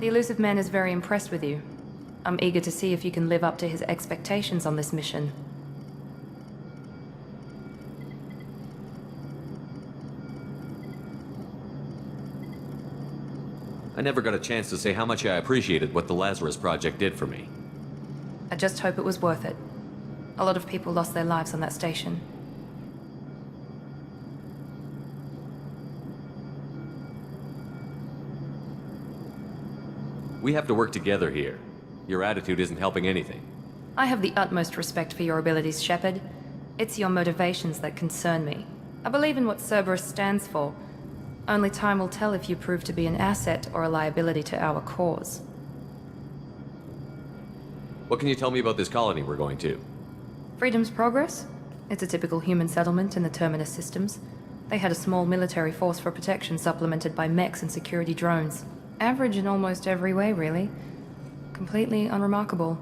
The elusive man is very impressed with you. I'm eager to see if you can live up to his expectations on this mission. I never got a chance to say how much I appreciated what the Lazarus Project did for me. I just hope it was worth it. A lot of people lost their lives on that station. We have to work together here. Your attitude isn't helping anything. I have the utmost respect for your abilities, Shepard. It's your motivations that concern me. I believe in what Cerberus stands for. Only time will tell if you prove to be an asset or a liability to our cause. What can you tell me about this colony we're going to? Freedom's Progress? It's a typical human settlement in the Terminus systems. They had a small military force for protection supplemented by mechs and security drones. Average in almost every way, really. Completely unremarkable.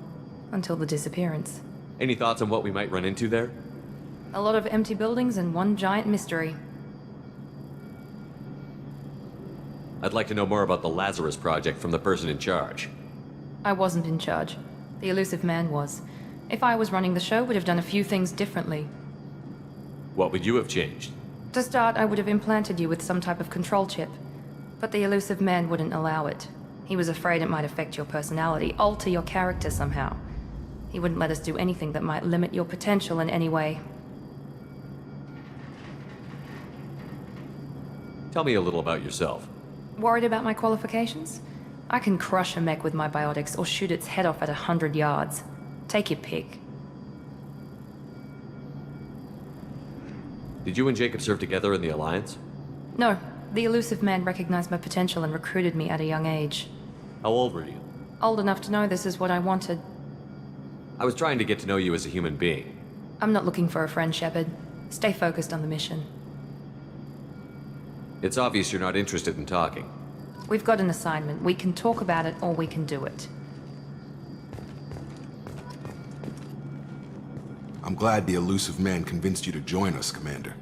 Until the disappearance. Any thoughts on what we might run into there? A lot of empty buildings and one giant mystery. I'd like to know more about the Lazarus Project from the person in charge. I wasn't in charge. The elusive man was. If I was running the show, would have done a few things differently. What would you have changed? To start, I would have implanted you with some type of control chip. But the elusive man wouldn't allow it. He was afraid it might affect your personality, alter your character somehow. He wouldn't let us do anything that might limit your potential in any way. Tell me a little about yourself. Worried about my qualifications? I can crush a mech with my biotics or shoot its head off at 100 yards. Take your pick. Did you and Jacob serve together in the Alliance? No. The elusive man recognized my potential and recruited me at a young age. How old were you? Old enough to know this is what I wanted. I was trying to get to know you as a human being. I'm not looking for a friend, Shepard. Stay focused on the mission. It's obvious you're not interested in talking. We've got an assignment. We can talk about it or we can do it. I'm glad the elusive man convinced you to join us, Commander.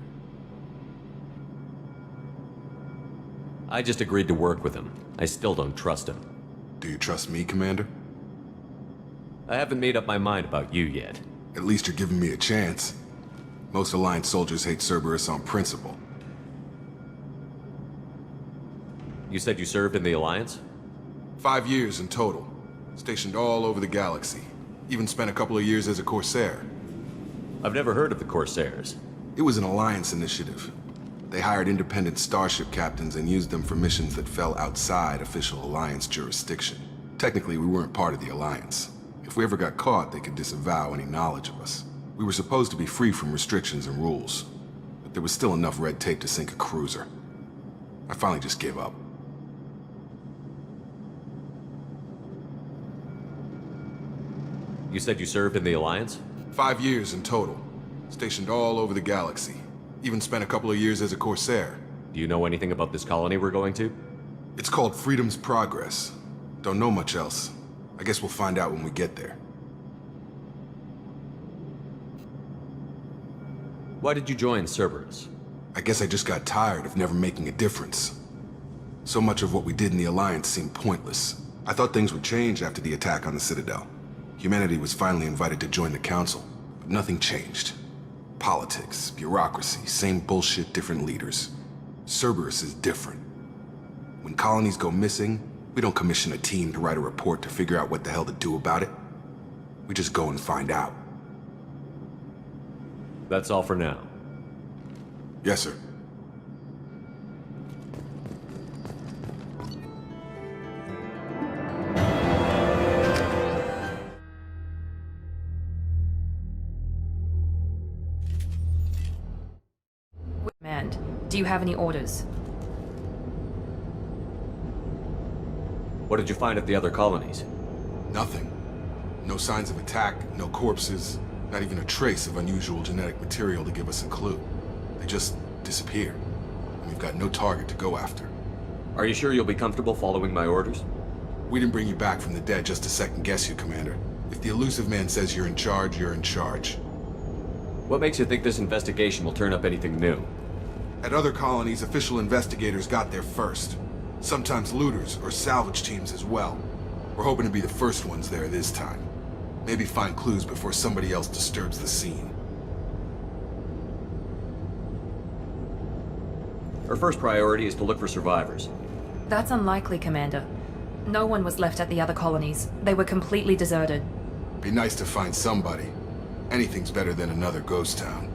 I just agreed to work with him. I still don't trust him. Do you trust me, Commander? I haven't made up my mind about you yet. At least you're giving me a chance. Most Alliance soldiers hate Cerberus on principle. You said you served in the Alliance? 5 years in total. Stationed all over the galaxy. Even spent a couple of years as a Corsair. I've never heard of the Corsairs. It was an Alliance initiative. They hired independent starship captains and used them for missions that fell outside official Alliance jurisdiction. Technically, we weren't part of the Alliance. If we ever got caught, they could disavow any knowledge of us. We were supposed to be free from restrictions and rules, but there was still enough red tape to sink a cruiser. I finally just gave up. You said you served in the Alliance? 5 years in total. Stationed all over the galaxy. Even spent a couple of years as a Corsair. Do you know anything about this colony we're going to? It's called Freedom's Progress. Don't know much else. I guess we'll find out when we get there. Why did you join Cerberus? I guess I just got tired of never making a difference. So much of what we did in the Alliance seemed pointless. I thought things would change after the attack on the Citadel. Humanity was finally invited to join the Council, but nothing changed. Politics, bureaucracy, same bullshit, different leaders. Cerberus is different. When colonies go missing, we don't commission a team to write a report to figure out what the hell to do about it. We just go and find out. That's all for now. Yes, sir. Command, do you have any orders? What did you find at the other colonies? Nothing. No signs of attack, no corpses, not even a trace of unusual genetic material to give us a clue. They just disappear. And we've got no target to go after. Are you sure you'll be comfortable following my orders? We didn't bring you back from the dead just to second-guess you, Commander. If the elusive man says you're in charge, you're in charge. What makes you think this investigation will turn up anything new? At other colonies, official investigators got there first. Sometimes looters or salvage teams as well. We're hoping to be the first ones there this time. Maybe find clues before somebody else disturbs the scene. Our first priority is to look for survivors. That's unlikely, Commander. No one was left at the other colonies. They were completely deserted. Be nice to find somebody. Anything's better than another ghost town.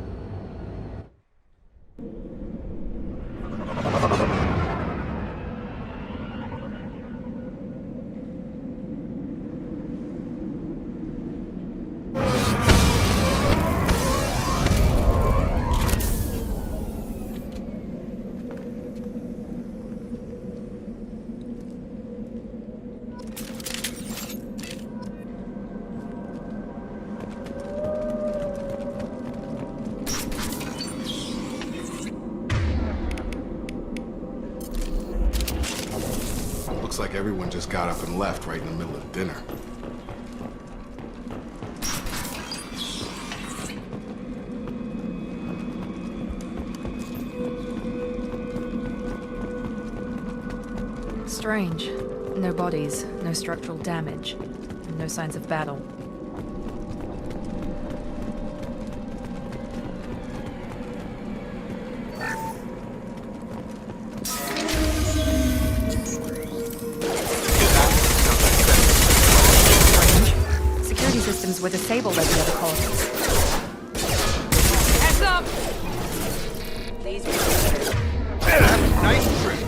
Looks like everyone just got up and left right in the middle of dinner. Strange. No bodies, no structural damage, and no signs of battle. Security systems were disabled at the other colonies. Heads up! Nice trick.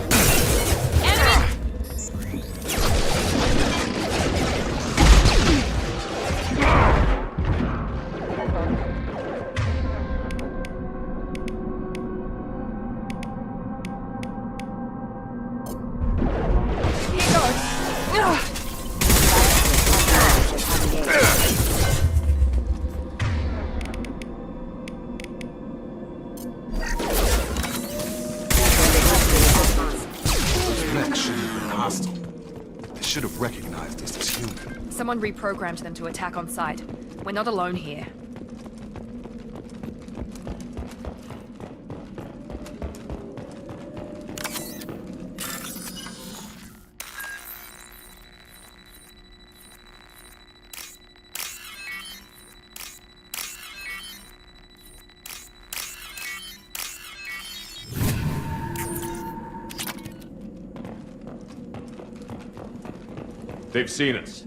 Should have recognized us as human. Someone reprogrammed them to attack on sight. We're not alone here. They've seen us.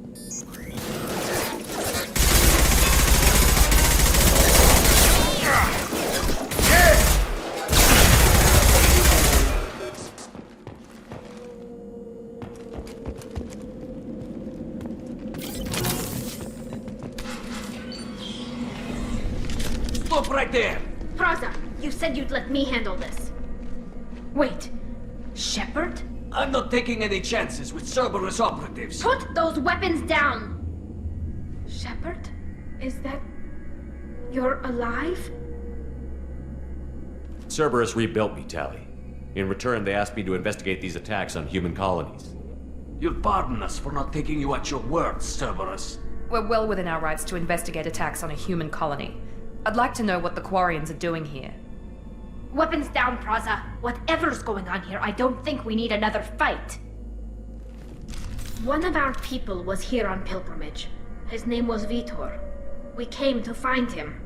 Stop right there! Praza, you said you'd let me handle this. Wait, Shepard? I'm not taking any chances with Cerberus operatives. Put those weapons down! Shepard? Is that... you're alive? Cerberus rebuilt me, TALI. In return, they asked me to investigate these attacks on human colonies. You'll pardon us for not taking you at your word, Cerberus. We're well within our rights to investigate attacks on a human colony. I'd like to know what the Quarians are doing here. Weapons down, Praza. Whatever's going on here, I don't think we need another fight. One of our people was here on pilgrimage. His name was Vitor. We came to find him.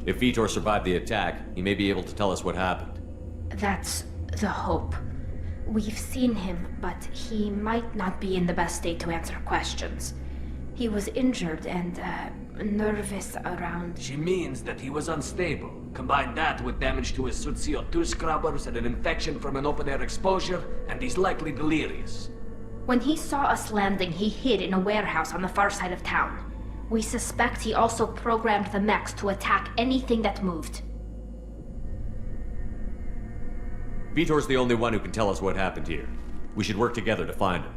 If Vitor survived the attack, he may be able to tell us what happened. That's the hope. We've seen him, but he might not be in the best state to answer questions. He was injured and, nervous around... She means that he was unstable. Combine that with damage to his suit CO2 scrubbers and an infection from an open-air exposure, and he's likely delirious. When he saw us landing, he hid in a warehouse on the far side of town. We suspect he also programmed the mechs to attack anything that moved. Vitor's the only one who can tell us what happened here. We should work together to find him.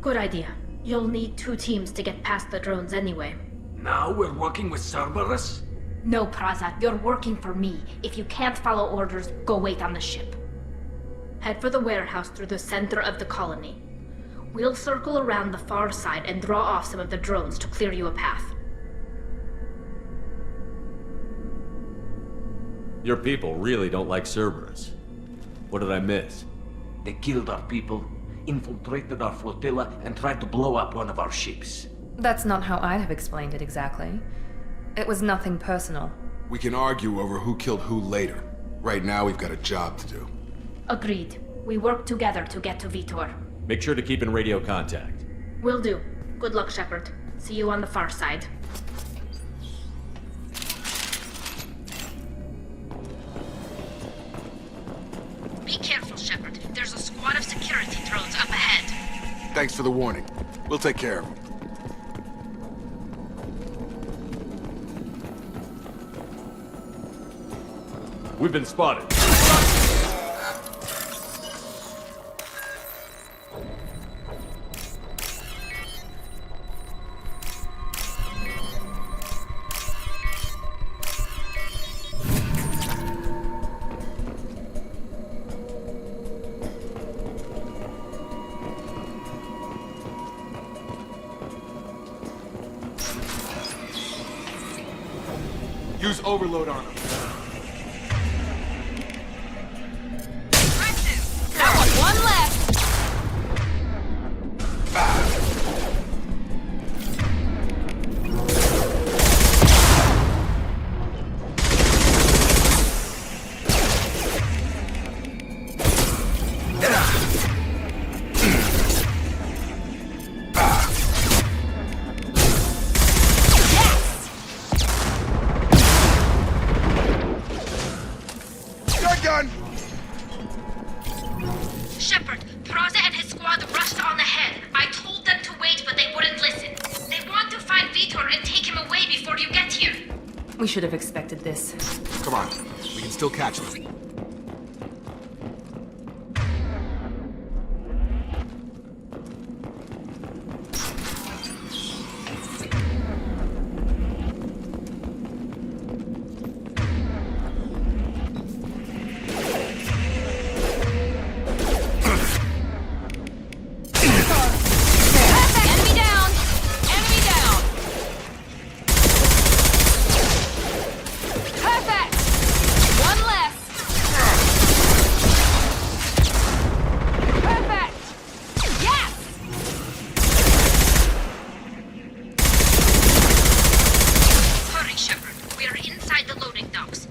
Good idea. You'll need 2 teams to get past the drones anyway. Now we're working with Cerberus? No, Praza, you're working for me. If you can't follow orders, go wait on the ship. Head for the warehouse through the center of the colony. We'll circle around the far side and draw off some of the drones to clear you a path. Your people really don't like Cerberus. What did I miss? They killed our people, infiltrated our flotilla, and tried to blow up one of our ships. That's not how I'd have explained it exactly. It was nothing personal. We can argue over who killed who later. Right now, we've got a job to do. Agreed. We work together to get to Vitor. Make sure to keep in radio contact. Will do. Good luck, Shepard. See you on the far side. Be careful, Shepard. There's a squad of security drones up ahead. Thanks for the warning. We'll take care of them. We've been spotted. Use overload on them. One left! Gun! Shepard, Praza and his squad rushed on ahead. I told them to wait, but they wouldn't listen. They want to find Vitor and take him away before you get here. We should have expected this. Come on, we can still catch them. Enemy down! Enemy down! Perfect! One less! Perfect! Yes! Hurry, Shepard. We are inside the loading docks.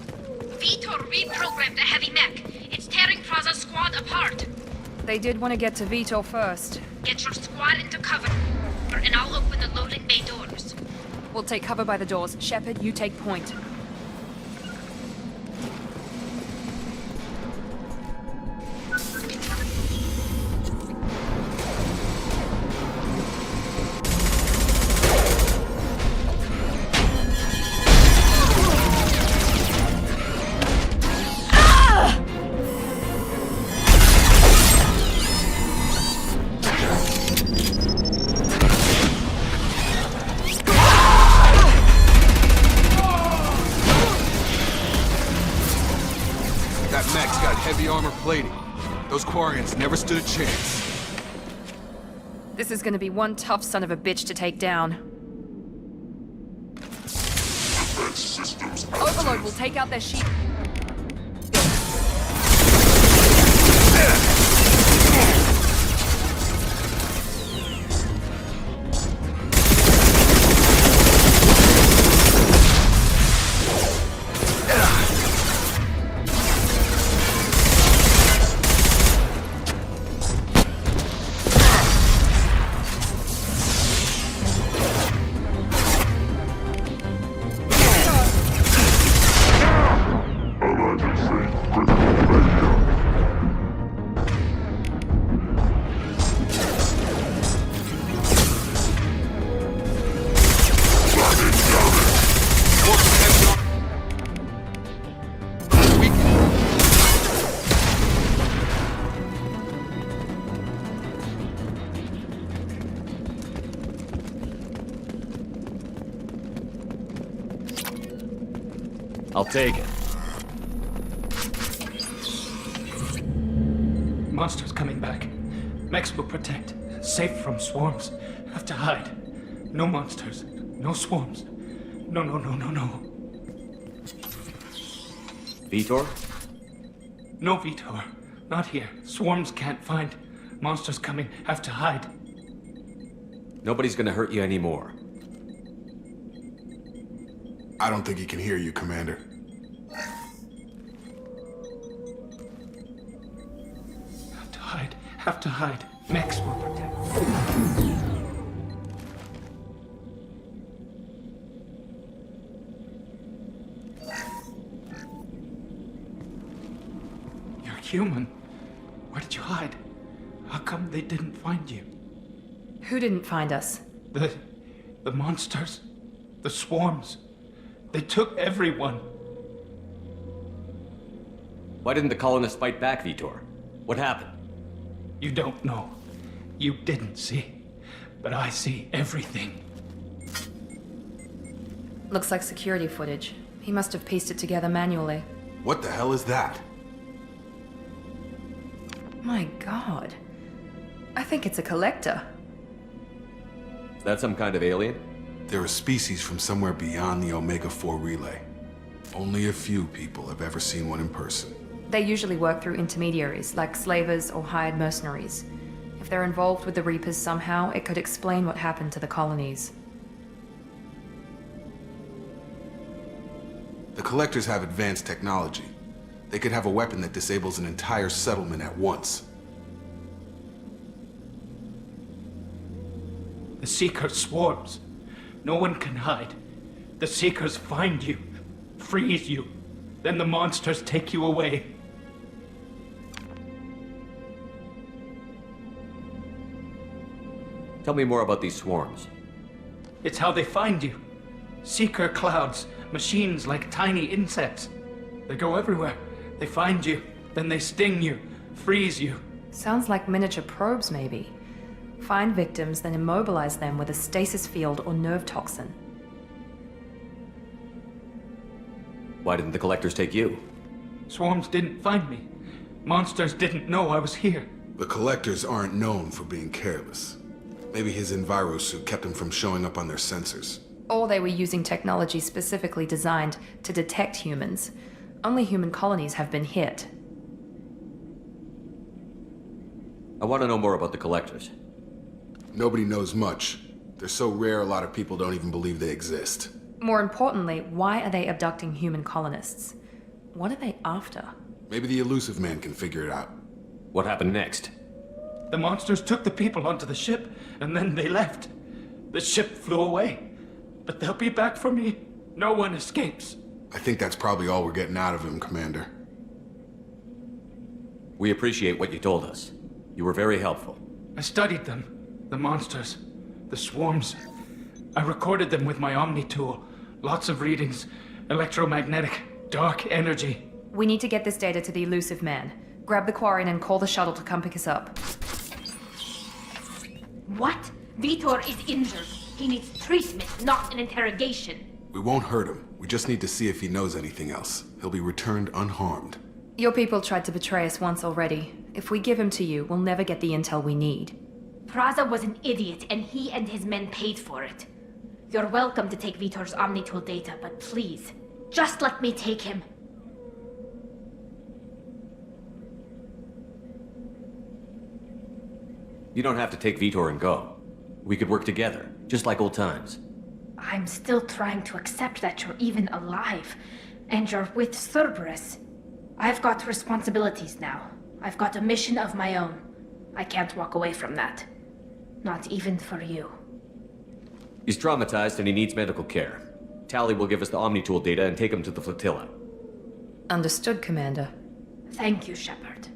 Vitor reprogrammed the heavy mech. It's tearing Praza's squad apart. They did want to get to Vitor first. Get your squad into cover, and I'll open the loading bay doors. We'll take cover by the doors. Shepard, you take point. That mech's got heavy armor plating. Those Quarians never stood a chance. This is gonna be one tough son of a bitch to take down. Overload will take out their sheep. I'll take it. Monsters coming back. Mechs will protect. Safe from swarms. Have to hide. No monsters. No swarms. No. Vitor? No Vitor. Not here. Swarms can't find. Monsters coming. Have to hide. Nobody's gonna hurt you anymore. I don't think he can hear you, Commander. Have to hide. Have to hide. Max will protect. You're human. Where did you hide? How come they didn't find you? Who didn't find us? The monsters. The swarms. They took everyone. Why didn't the colonists fight back, Vitor? What happened? You don't know. You didn't see. But I see everything. Looks like security footage. He must have pieced it together manually. What the hell is that? My god. I think it's a collector. Is that some kind of alien? They're a species from somewhere beyond the Omega-4 relay. Only a few people have ever seen one in person. They usually work through intermediaries, like slavers or hired mercenaries. If they're involved with the Reapers somehow, it could explain what happened to the colonies. The Collectors have advanced technology. They could have a weapon that disables an entire settlement at once. The Seeker swarms. No one can hide. The Seekers find you, freeze you. Then the monsters take you away. Tell me more about these swarms. It's how they find you. Seeker clouds, machines like tiny insects. They go everywhere. They find you, then they sting you, freeze you. Sounds like miniature probes, maybe. Find victims, then immobilize them with a stasis field or nerve toxin. Why didn't the collectors take you? Swarms didn't find me. Monsters didn't know I was here. The Collectors aren't known for being careless. Maybe his envirosuit kept him from showing up on their sensors. Or they were using technology specifically designed to detect humans. Only human colonies have been hit. I want to know more about the collectors. Nobody knows much. They're so rare a lot of people don't even believe they exist. More importantly, why are they abducting human colonists? What are they after? Maybe the Elusive Man can figure it out. What happened next? The monsters took the people onto the ship, and then they left. The ship flew away. But they'll be back for me. No one escapes. I think that's probably all we're getting out of him, Commander. We appreciate what you told us. You were very helpful. I studied them. The monsters. The swarms. I recorded them with my Omni tool. Lots of readings. Electromagnetic. Dark energy. We need to get this data to the Elusive Man. Grab the Quarian and call the shuttle to come pick us up. What? Vitor is injured. He needs treatment, not an interrogation. We won't hurt him. We just need to see if he knows anything else. He'll be returned unharmed. Your people tried to betray us once already. If we give him to you, we'll never get the intel we need. Praza was an idiot, and he and his men paid for it. You're welcome to take Vitor's Omnitool data, but please, just let me take him. You don't have to take Vitor and go. We could work together, just like old times. I'm still trying to accept that you're even alive, and you're with Cerberus. I've got responsibilities now. I've got a mission of my own. I can't walk away from that. Not even for you. He's traumatized and he needs medical care. TALI will give us the Omnitool data and take him to the flotilla. Understood, Commander. Thank you, Shepard.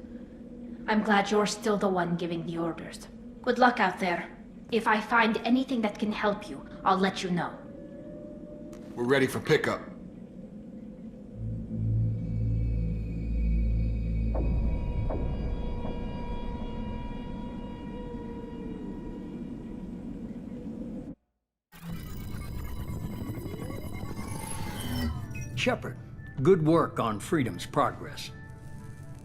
I'm glad you're still the one giving the orders. Good luck out there. If I find anything that can help you, I'll let you know. We're ready for pickup. Shepard, good work on Freedom's progress.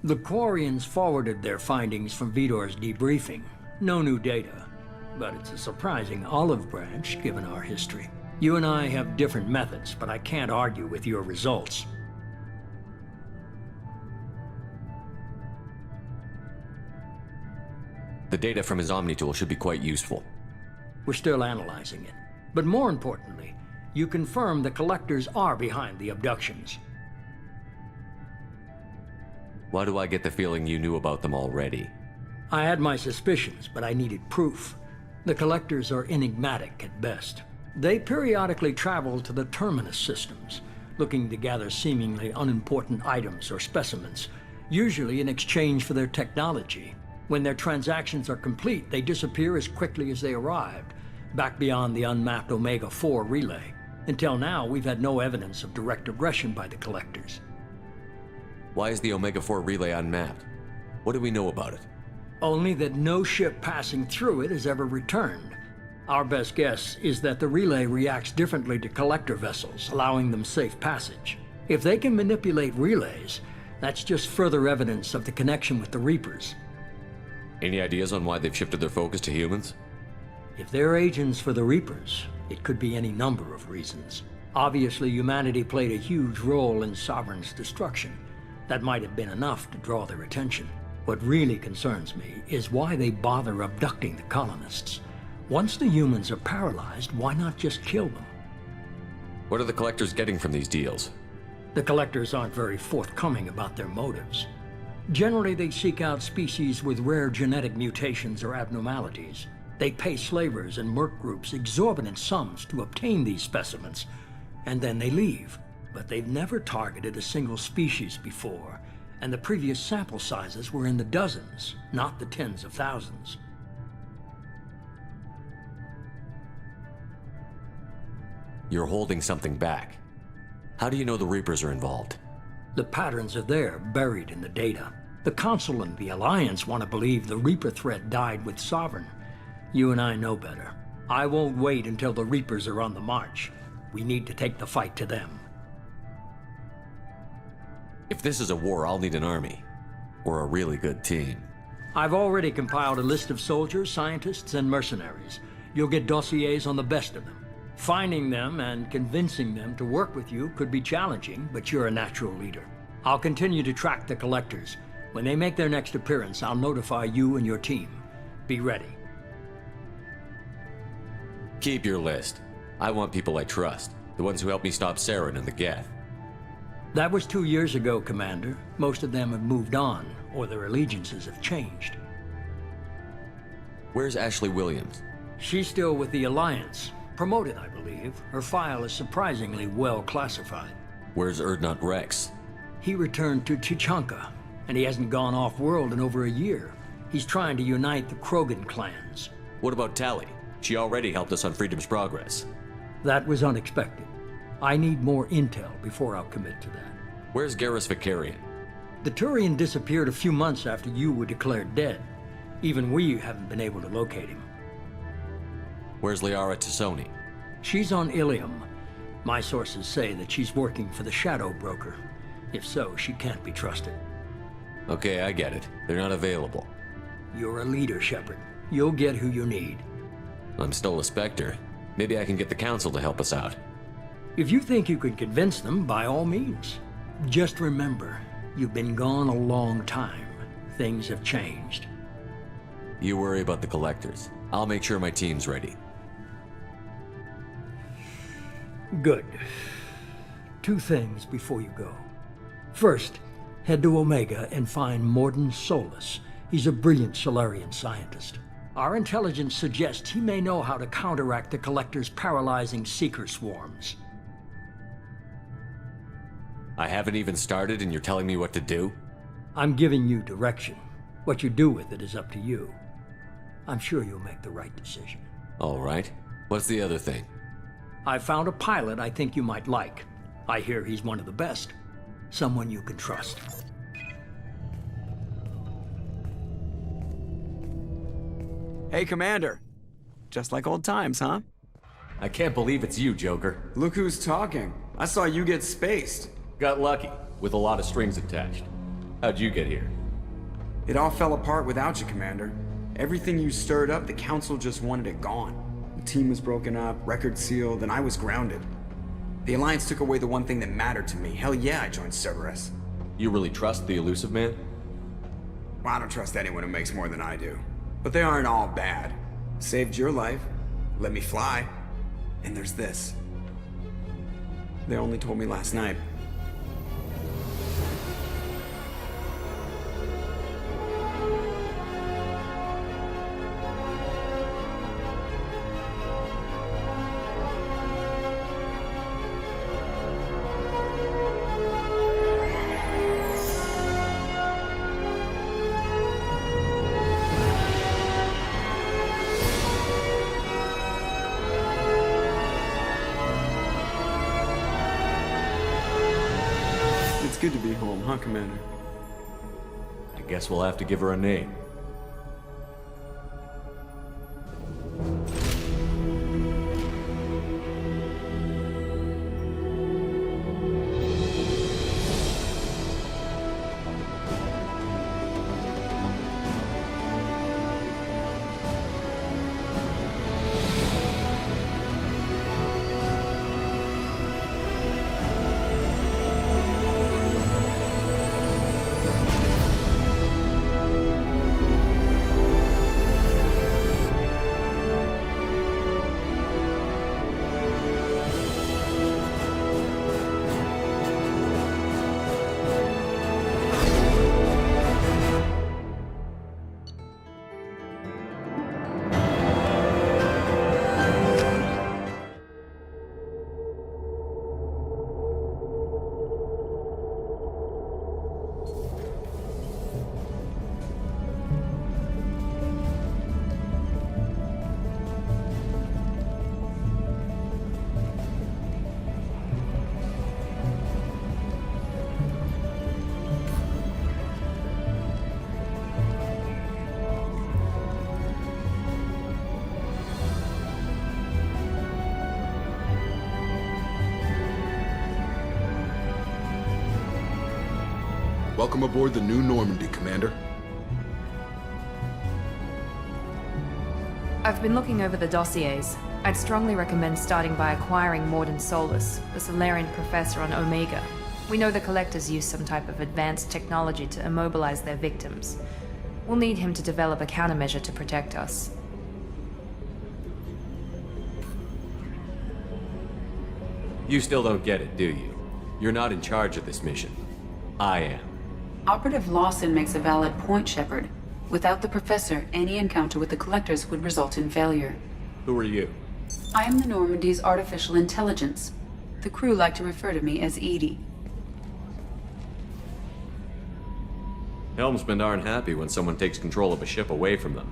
The Quarians forwarded their findings from Vitor's debriefing. No new data, but it's a surprising olive branch given our history. You and I have different methods, but I can't argue with your results. The data from his Omni tool should be quite useful. We're still analyzing it. But more importantly, you confirm the Collectors are behind the abductions. Why do I get the feeling you knew about them already? I had my suspicions, but I needed proof. The Collectors are enigmatic at best. They periodically travel to the Terminus systems, looking to gather seemingly unimportant items or specimens, usually in exchange for their technology. When their transactions are complete, they disappear as quickly as they arrived, back beyond the unmapped Omega-4 relay. Until now, we've had no evidence of direct aggression by the Collectors. Why is the Omega-4 relay unmapped? What do we know about it? Only that no ship passing through it has ever returned. Our best guess is that the relay reacts differently to Collector vessels, allowing them safe passage. If they can manipulate relays, that's just further evidence of the connection with the Reapers. Any ideas on why they've shifted their focus to humans? If they're agents for the Reapers, it could be any number of reasons. Obviously, humanity played a huge role in Sovereign's destruction. That might have been enough to draw their attention. What really concerns me is why they bother abducting the colonists. Once the humans are paralyzed, why not just kill them? What are the Collectors getting from these deals? The Collectors aren't very forthcoming about their motives. Generally, they seek out species with rare genetic mutations or abnormalities. They pay slavers and merc groups exorbitant sums to obtain these specimens, and then they leave. But they've never targeted a single species before, and the previous sample sizes were in the dozens, not the tens of thousands. You're holding something back. How do you know the Reapers are involved? The patterns are there, buried in the data. The Council and the Alliance want to believe the Reaper threat died with Sovereign. You and I know better. I won't wait until the Reapers are on the march. We need to take the fight to them. If this is a war, I'll need an army. Or a really good team. I've already compiled a list of soldiers, scientists, and mercenaries. You'll get dossiers on the best of them. Finding them and convincing them to work with you could be challenging, but you're a natural leader. I'll continue to track the Collectors. When they make their next appearance, I'll notify you and your team. Be ready. Keep your list. I want people I trust. The ones who helped me stop Saren and the Geth. That was 2 years ago, Commander. Most of them have moved on, or their allegiances have changed. Where's Ashley Williams? She's still with the Alliance. Promoted, I believe. Her file is surprisingly well classified. Where's Erdnot Rex? He returned to Chichanka, and he hasn't gone off-world in over a year. He's trying to unite the Krogan clans. What about TALI? She already helped us on Freedom's Progress. That was unexpected. I need more intel before I'll commit to that. Where's Garrus Vicarian? The Turian disappeared a few months after you were declared dead. Even we haven't been able to locate him. Where's Liara Tassoni? She's on Ilium. My sources say that she's working for the Shadow Broker. If so, she can't be trusted. Okay, I get it. They're not available. You're a leader, Shepard. You'll get who you need. I'm still a Spectre. Maybe I can get the Council to help us out. If you think you can convince them, by all means. Just remember, you've been gone a long time. Things have changed. You worry about the Collectors. I'll make sure my team's ready. Good. 2 things before you go. First, head to Omega and find Morden Solus. He's a brilliant Solarian scientist. Our intelligence suggests he may know how to counteract the Collector's paralyzing Seeker swarms. I haven't even started and you're telling me what to do? I'm giving you direction. What you do with it is up to you. I'm sure you'll make the right decision. All right. What's the other thing? I found a pilot I think you might like. I hear he's one of the best. Someone you can trust. Hey, Commander. Just like old times, huh? I can't believe it's you, Joker. Look who's talking. I saw you get spaced. Got lucky, with a lot of strings attached. How'd you get here? It all fell apart without you, Commander. Everything you stirred up, the Council just wanted it gone. The team was broken up, record sealed, and I was grounded. The Alliance took away the one thing that mattered to me. Hell yeah, I joined Cerberus. You really trust the Elusive Man? Well, I don't trust anyone who makes more than I do. But they aren't all bad. Saved your life, let me fly, and there's this. They only told me last night. It's good to be home, huh, Commander? I guess we'll have to give her a name. Welcome aboard the new Normandy, Commander. I've been looking over the dossiers. I'd strongly recommend starting by acquiring Morden Solus, the Solarian professor on Omega. We know the Collectors use some type of advanced technology to immobilize their victims. We'll need him to develop a countermeasure to protect us. You still don't get it, do you? You're not in charge of this mission. I am. Operative Lawson makes a valid point, Shepard. Without the Professor, any encounter with the Collectors would result in failure. Who are you? I am the Normandy's artificial intelligence. The crew like to refer to me as Edie. Helmsmen aren't happy when someone takes control of a ship away from them.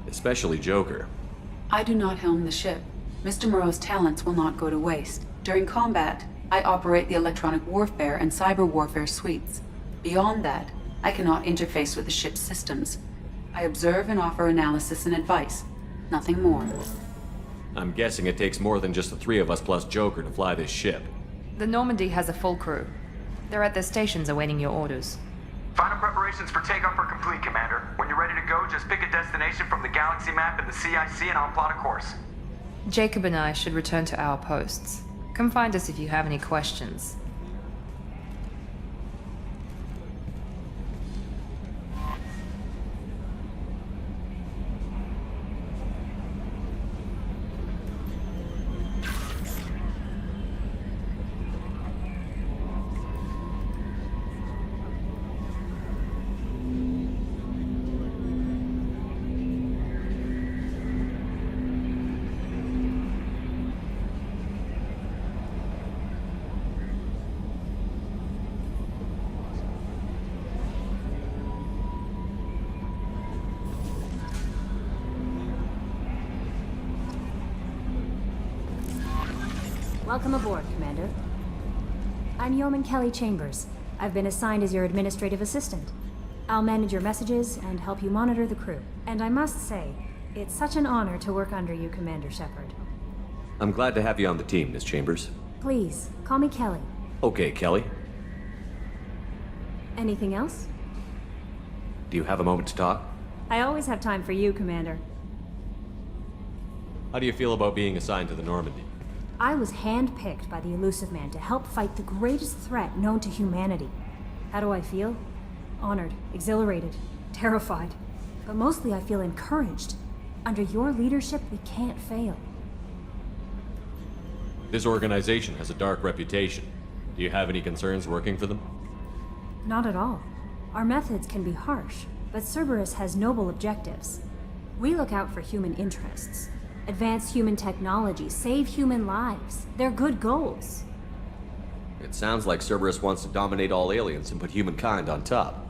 Especially Joker. I do not helm the ship. Mr. Moreau's talents will not go to waste. During combat, I operate the electronic warfare and cyber warfare suites. Beyond that, I cannot interface with the ship's systems. I observe and offer analysis and advice. Nothing more. I'm guessing it takes more than just the three of us plus Joker to fly this ship. The Normandy has a full crew. They're at their stations awaiting your orders. Final preparations for takeoff are complete, Commander. When you're ready to go, just pick a destination from the galaxy map in the CIC and I'll plot a course. Jacob and I should return to our posts. Come find us if you have any questions. Welcome aboard, Commander. I'm Yeoman Kelly Chambers. I've been assigned as your administrative assistant. I'll manage your messages and help you monitor the crew. And I must say, it's such an honor to work under you, Commander Shepard. I'm glad to have you on the team, Miss Chambers. Please, call me Kelly. Okay, Kelly. Anything else? Do you have a moment to talk? I always have time for you, Commander. How do you feel about being assigned to the Normandy? I was handpicked by the Elusive Man to help fight the greatest threat known to humanity. How do I feel? Honored, exhilarated, terrified. but mostly I feel encouraged. Under your leadership, we can't fail. This organization has a dark reputation. Do you have any concerns working for them? Not at all. Our methods can be harsh, but Cerberus has noble objectives. We look out for human interests. Advance human technology, save human lives. They're good goals. It sounds like Cerberus wants to dominate all aliens and put humankind on top.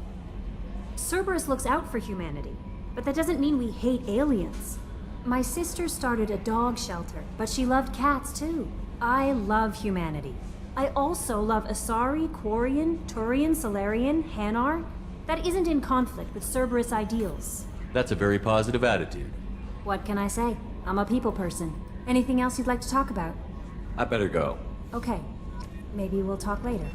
Cerberus looks out for humanity, but that doesn't mean we hate aliens. My sister started a dog shelter, but she loved cats too. I love humanity. I also love Asari, Quarian, Turian, Solarian, Hanar. That isn't in conflict with Cerberus ideals. That's a very positive attitude. What can I say? I'm a people person. Anything else you'd like to talk about? I better go. Okay. Maybe we'll talk later.